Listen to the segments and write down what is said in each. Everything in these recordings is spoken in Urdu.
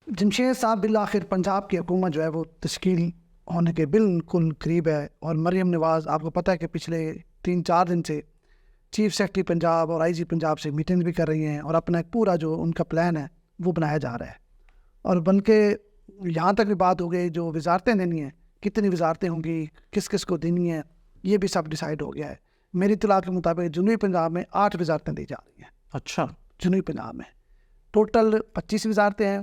جمشید صاحب بالآخر پنجاب کی حکومت جو ہے وہ تشکیل ہونے کے بالکل قریب ہے، اور مریم نواز آپ کو پتہ ہے کہ پچھلے 3-4 دن سے چیف سیکرٹری پنجاب اور آئی جی پنجاب سے میٹنگ بھی کر رہی ہیں، اور اپنا ایک پورا جو ان کا پلان ہے وہ بنایا جا رہا ہے. اور بلکہ یہاں تک بھی بات ہو گئی جو وزارتیں دینی ہیں، کتنی وزارتیں ہوں گی، کس کس کو دینی ہیں، یہ بھی سب ڈیسائیڈ ہو گیا ہے. میری اطلاع کے مطابق جنوبی پنجاب میں 8 وزارتیں دی جا رہی ہیں. اچھا، جنوبی پنجاب میں ٹوٹل 25 وزارتیں ہیں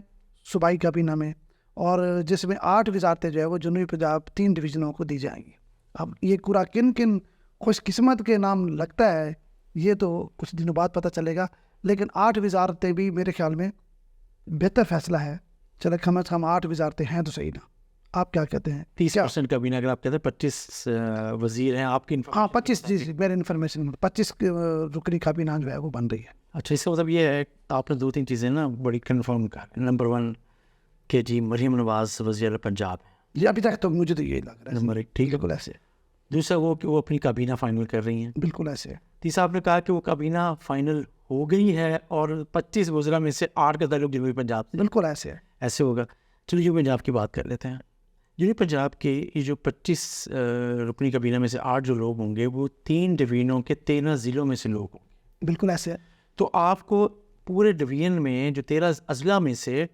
صوبائی کابینہ میں، اور جس میں 8 وزارتیں جو ہے وہ جنوبی پنجاب 3 ڈویژنوں کو دی جائیں گی. اب یہ پورا کن کن خوش قسمت کے نام لگتا ہے یہ تو کچھ دنوں بعد پتہ چلے گا، لیکن 8 وزارتیں بھی میرے خیال میں بہتر فیصلہ ہے. چلے کم از کم 8 وزارتیں ہیں تو صحیح نا، آپ کیا کہتے ہیں؟ 30% کابینہ اگر آپ کہتے ہیں 25 وزیر ہیں آپ کی. ہاں 25، جی میرے انفارمیشن 25 رکنی کابینہ جو ہے وہ بن رہی ہے. اچھا، اس کا مطلب یہ ہے آپ نے 2-3 چیزیں نا بڑی کنفرم کر. نمبر 1 کہ جی مریم نواز وزیر پنجاب ہے، یہ ابھی تک تو مجھے تو یہی لگ رہا ہے. نمبر 1 ٹھیک ہے. بالکل ایسے. دوسرا وہ کہ وہ اپنی کابینہ فائنل کر رہی ہیں. بالکل ایسے. تیسرا آپ نے کہا کہ وہ کابینہ فائنل ہو گئی ہے اور 25 وزراء میں سے 8 کا تعلق جنوبی پنجاب سے. بالکل ایسے ہے. ایسے ہوگا. چلیے جنوبی پنجاب کی بات کر لیتے ہیں. جنوبی پنجاب کے یہ جو 25 رکنی کابینہ میں سے 8 جو لوگ ہوں گے وہ 3 ڈویژنوں کے 13 ضلعوں میں سے لوگ ہوں گے. بالکل ایسے ہے. تو آپ کو پورے ڈویژن میں جو 13 اضلاع میں سے،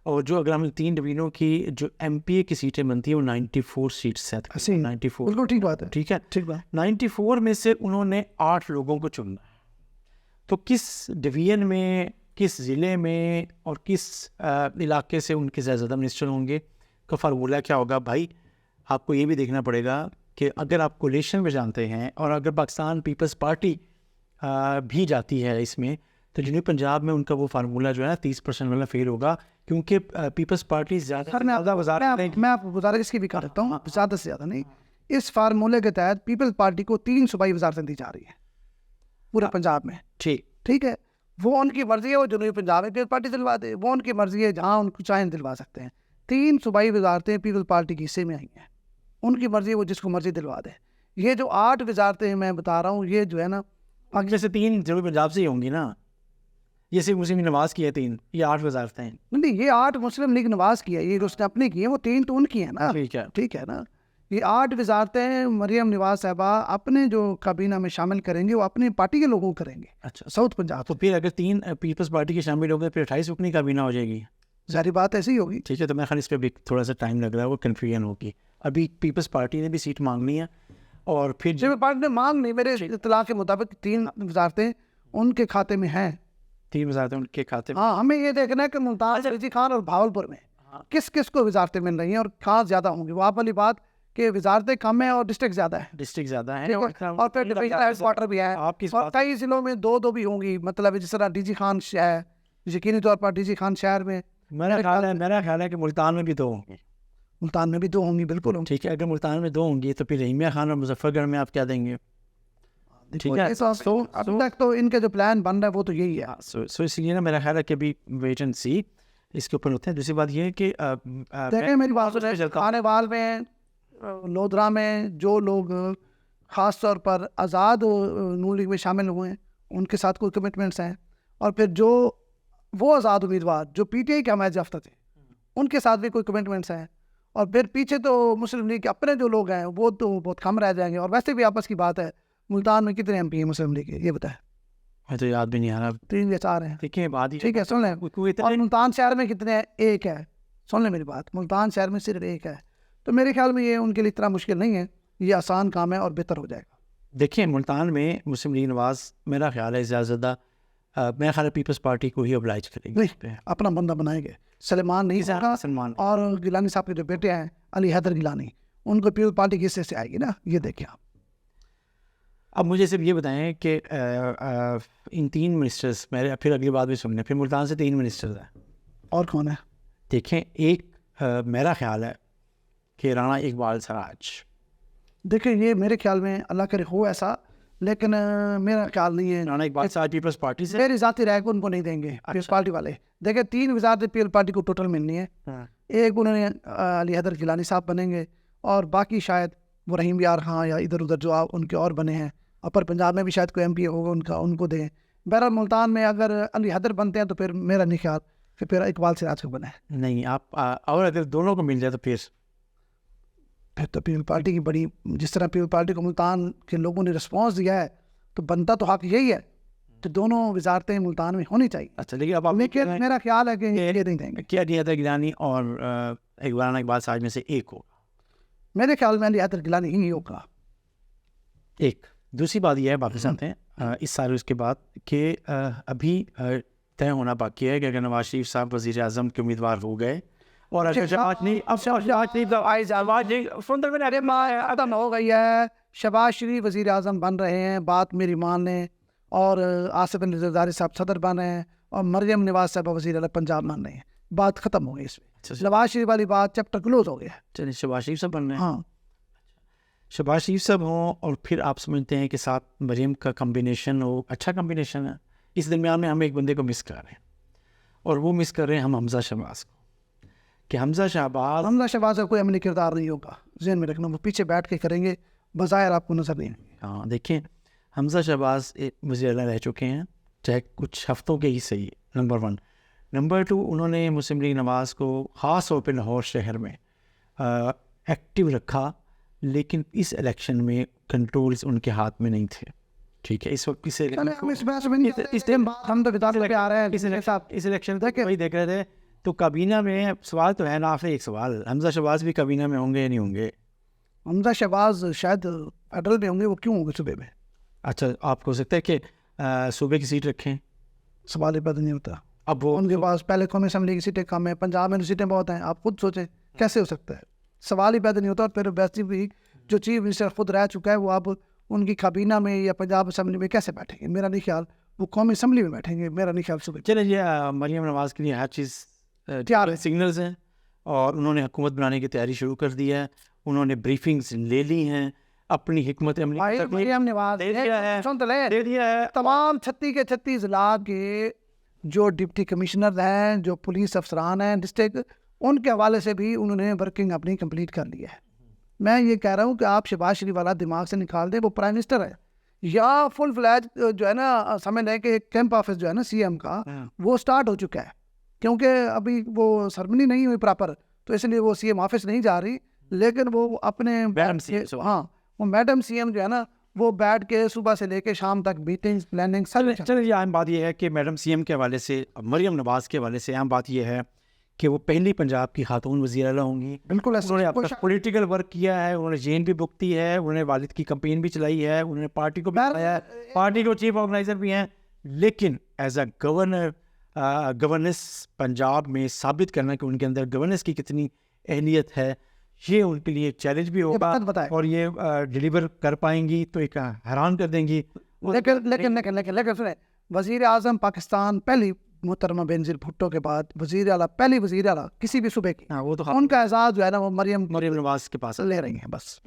اور جو اگر ہم 3 ڈویژنوں کی جو ایم پی اے کی سیٹیں بنتی ہیں وہ 94 سیٹس ہیں. 94. بالکل ٹھیک بات ہے. ٹھیک ہے. ٹھیک بات. 94 میں سے انہوں نے 8 لوگوں کو چننا ہے. تو کس ڈویژن میں، کس ضلع میں اور کس علاقے سے ان کے زیادہ منسٹر ہوں گے کا فارمولہ کیا ہوگا؟ بھائی آپ کو یہ بھی دیکھنا پڑے گا کہ اگر آپ کولیشن میں جانتے ہیں اور اگر پاکستان پیپلز پارٹی بھی جاتی ہے اس میں، تو جنوبی پنجاب میں ان کا وہ فارمولہ جو ہے نا 30% والا فیل ہوگا، کیونکہ پیپلز پارٹی زیادہ. میں آپ کو گزارش اس کی بھی کر دیتا ہوں، زیادہ سے زیادہ نہیں. اس فارمولے کے تحت پیپلز پارٹی کو 3 صوبائی وزارتیں دی جا رہی ہیں پورے پنجاب میں. ٹھیک ہے. وہ ان کی مرضی ہے، وہ جنوبی پنجاب میں پیپلز پارٹی دلوا دے، وہ ان کی مرضی ہے، جہاں ان کو چاہیں دلوا سکتے ہیں. 3 صوبائی وزارتیں پیپلز پارٹی کے حصے میں آئی ہیں، ان کی مرضی ہے، وہ جس کو مرضی دلوا دے. یہ جو 8 وزارتیں میں بتا رہا ہوں یہ جو ہے نا میں سے 3 جنوبی پنجاب سے ہی ہوں گی نا. یہ صرف مسلم نواز کی ہے 3، یہ 8 وزارتیں ہیں. نہیں، یہ 8 مسلم لیگ نواز کی ہے، یہ اس نے اپنی کی ہے، وہ 3 تو ان کی ہیں نا. ٹھیک ہے نا. یہ 8 وزارتیں مریم نواز صاحبہ اپنے جو کابینہ میں شامل کریں گے وہ اپنی پارٹی کے لوگوں کو کریں گے. اچھا، ساؤتھ پنجاب. تو پھر اگر 3 پیپلز پارٹی کے شامل ہو گئے پھر 28 رکنی کابینہ ہو جائے گی. ظاہری بات ایسی ہی ہوگی. ٹھیک ہے. تو میں خیال اس پہ بھی تھوڑا سا ٹائم لگ رہا ہے، وہ کنفیوژن ہوگی. ابھی پیپلز پارٹی نے بھی سیٹ مانگنی ہے، اور پھر جب پارٹی نے مانگ نہیں، میرے اطلاع کے مطابق 3 وزارتیں ان کے کھاتے میں ہیں. 3 وزارتیں ان کے کھاتے میں. ہاں، ہمیں یہ دیکھنا ہے کہ ممتاز رضی خان اور بھاولپور میں کس کس کو وزارتیں مل رہی ہیں اور کہاں زیادہ ہوں گی. وہ آپ والی بات کہ وزارتیں کم ہیں اور ڈسٹرکٹ زیادہ ہے. ڈسٹرکٹ زیادہ ہے اور پھر ڈویژنل ہیڈ کوارٹر بھی ہے، اور کئی ضلعوں میں 2 بھی ہوں گی. مطلب جس طرح ڈی جی خان شہر، یقینی طور پر ڈی جی خان شہر میں میرا خیال ہے کہ ملتان میں بھی 2 ہوں گی. ملتان میں بھی 2 ہوں گی. بالکل. ٹھیک ہے. اگر ملتان میں 2 ہوں گی تو پھر رحیمیہ خان اور مظفر گڑھ میں آپ کیا دیں گے؟ ٹھیک ہے. ابھی تک تو ان کے جو پلان بن رہا ہے وہ تو یہی ہے. سو اس لیے نا میرا خیال ہے کہ ابھی ویٹ اینڈ سی اس کے اوپر ہوتے ہیں. دوسری بات یہ ہے کہ دیکھیں میری بات سنیں، کھانے وال میں، لودھرا میں جو لوگ خاص طور پر آزاد نون لیگ میں شامل ہوئے ہیں ان کے ساتھ کوئی کمٹمنٹس ہیں، اور پھر جو وہ آزاد امیدوار جو پی ٹی آئی کے حمایت یافتہ تھے ان کے ساتھ بھی کوئی کمٹمنٹس ہیں. اور پھر پیچھے تو مسلم لیگ کے اپنے جو لوگ ہیں وہ تو بہت کم رہ جائیں گے. اور ویسے بھی آپس کی بات ہے، ملتان میں کتنے ایم پی ہیں مسلم لیگ کے یہ بتائیں؟ میں تو یاد بھی نہیں آ رہا. 3 یا 4 ہیں. ٹھیک ہے. بات ہی ٹھیک ہے، سن لیں. اور ملتان شہر میں کتنے ہیں؟ 1 ہے. سن لیں میری بات، ملتان شہر میں صرف 1 ہے. تو میرے خیال میں یہ ان کے لیے اتنا مشکل نہیں ہے، یہ آسان کام ہے اور بہتر ہو جائے گا. دیکھیں ملتان میں مسلم لیگ نواز میرا خیال ہے زیادہ میرا خیال ہے پیپلز پارٹی کو ہی ابلائج کرے گی. اپنا بندہ بنائیں گے. سلیمان نہیں ہوگا، سلمان اور گیلانی صاحب کے جو بیٹے ہیں علی حیدر گیلانی، ان کو پیپلز پارٹی کے حصے سے آئے گی نا. یہ دیکھیں آپ. اب مجھے صرف یہ بتائیں کہ ان 3 منسٹرز میرے پھر اگلی بات بھی سننے، پھر ملتان سے 3 منسٹرز ہیں. اور کون ہے؟ دیکھیں ایک میرا خیال ہے کہ رانا اقبال سراج. دیکھیں یہ میرے خیال میں اللہ کرے ہو ایسا، لیکن میرا خیال نہیں ہے. رانا اقبال سراج پیپلز پارٹی سے میری ذاتی رائے کو ان کو نہیں دیں گے پیپلز پارٹی والے. دیکھیں 3 وزارتیں پیپلز پارٹی کو ٹوٹل ملنی ہے. ایک انہوں نے علی حیدر گیلانی صاحب بنیں گے، اور باقی شاید وہ رحیم یار خان یا ادھر ادھر جو ان کے اور بنے ہیں. اپر پنجاب میں بھی شاید کوئی ایم پی ہوگا ان کا، ان کو دیں. بہرحال ملتان میں اگر علی حیدر بنتے ہیں تو پھر میرا نہیں خیال پھر اقبال سراج کو بنا ہے. نہیں آپ اور اگر دونوں کو مل جائے تو پھر تو پیپل پارٹی کی بڑی, جس طرح پیپل پارٹی کو ملتان کے لوگوں نے رسپانس دیا ہے تو بنتا تو حق یہی ہے کہ دونوں وزارتیں ملتان میں ہونی چاہیے. اچھا لیکن اب آپ لیکن میرا خیال ہے کہ یہ نہیں دیں گے. کیا نیت گیلانی اور اقبال سراج میں سے ایک ہوگا؟ میرے خیال میں علی گیلانی ہی ہوگا. ایک دوسری بات یہ ہے واپس آتے ہیں اس سال اس کے بعد کہ ابھی طے ہونا باقی ہے کہ اگر نواز شریف صاحب وزیر اعظم کے امیدوار ہو گئے اور ختم ہو گئی ہے, شہباز شریف وزیر اعظم بن رہے ہیں, بات میری مان لیں, اور آصف علی زرداری صاحب صدر بن رہے ہیں, اور مریم نواز صاحب وزیر اعلیٰ پنجاب بن رہے ہیں, بات ختم ہو گئی. اس میں نواز شریف والی بات چیپٹر کلوز ہو گیا. چلیے شہباز شریف صاحب بن رہے ہیں. ہاں شہباز شریف صاحب ہوں اور پھر آپ سمجھتے ہیں کہ ساتھ مریم کا کمبینیشن ہو, اچھا کمبینیشن ہے. اس درمیان میں ہم ایک بندے کو مس کر رہے ہیں اور وہ مس کر رہے ہیں ہم حمزہ شہباز کو, کہ حمزہ شہباز کا کوئی عملی کردار نہیں ہوگا, ذہن میں رکھنا. وہ پیچھے بیٹھ کے کریں گے, بظاہر آپ کو نظر نہیں. ہاں دیکھیں حمزہ شہباز وزیر اعلیٰ رہ چکے ہیں, چاہے کچھ ہفتوں کے ہی صحیح, نمبر 1. نمبر 2, انہوں نے مسلم لیگ نواز کو خاص طور پہ لاہور شہر میں ایکٹیو رکھا, لیکن اس الیکشن میں کنٹرولز ان کے ہاتھ میں نہیں تھے. ٹھیک ہے, اس وقت اس الیکشن تک وہی دیکھ رہے تھے. تو کابینہ میں سوال تو ہے نا, آپ سے ایک سوال, حمزہ شہباز بھی کابینہ میں ہوں گے یا نہیں ہوں گے؟ حمزہ شہباز شاید فیڈرل میں ہوں گے. وہ کیوں ہوں گے صوبے میں؟ اچھا آپ کو ہو سکتا ہے کہ صوبے کی سیٹ رکھیں, سوال ہی پیدا نہیں ہوتا. اب وہ ان کے پاس پہلے قومی اسمبلی کی سیٹیں کم ہیں, پنجاب میں سیٹیں بہت ہیں. آپ خود سوچیں کیسے ہو سکتا ہے, سوال ہی پیدا نہیں ہوتا. اور پھر ویسے بھی جو چیف منسٹر خود رہ چکا ہے وہ اب ان کی کابینہ میں یا پنجاب اسمبلی میں کیسے بیٹھیں گے؟ میرا نہیں خیال وہ قومی اسمبلی میں بیٹھیں گے, میرا نہیں خیال صوبے. چلیں یہ مریم نواز کے لیے ہر چیز تیار ہے, سگنلز ہیں, اور انہوں نے حکومت بنانے کی تیاری شروع کر دی ہے. انہوں نے بریفنگز لے لی ہیں, اپنی حکمت عملی مریم نواز دے دیا ہے. تمام 36 کے 36 ضلع کے جو ڈپٹی کمشنر ہیں, جو پولیس افسران ہیں ڈسٹرکٹ, ان کے حوالے سے بھی انہوں نے ورکنگ اپنی کمپلیٹ کر لی ہے. میں یہ کہہ رہا ہوں کہ آپ شہباز شریف والا دماغ سے نکال دیں, وہ پرائم منسٹر ہے, یا فل فلیج جو ہے نا سمجھ لیں کہ کیمپ آفس جو ہے نا سی ایم کا وہ سٹارٹ ہو چکا ہے, کیونکہ ابھی وہ سرمنی نہیں ہوئی پراپر, تو اس لیے وہ سی ایم آفس نہیں جا رہی. لیکن وہ اپنے وہ میڈم سی ایم جو ہے نا وہ بیٹھ کے صبح سے لے کے شام تک میٹنگ پلاننگ سب. چلیے اہم بات یہ ہے کہ میڈم سی ایم کے حوالے سے, مریم نواز کے حوالے سے اہم بات یہ ہے کہ وہ پہلی پنجاب کی خاتون وزیر اعلیٰ ہوں گی. بالکل, انہوں نے اب تک پولیٹیکل ورک کیا ہے, انہوں نے جین بھی بک دی ہے, انہوں نے والد کی کمپین بھی چلائی ہے, انہوں نے پارٹی کو بھی چلایا ہے, پارٹی کو چیف آرگنائزر بھی ہیں. لیکن as a governor governance Punjab میں ثابت کرنا کہ ان کے اندر گورننس کی کتنی اہلیت ہے, یہ ان کے لیے چیلنج بھی ہوگا, اور یہ ڈیلیور کر پائیں گی تو ایک حیران کر دیں گی. لیکن سنیں, وزیر اعظم پاکستان پہلی محترمہ بینظیر بھٹو کے بعد وزیر اعلیٰ, پہلی وزیر اعلیٰ کسی بھی صوبے کی, وہ تو ان کا اعزاز جو ہے نا وہ مریم نواز کے پاس لے رہی ہیں بس.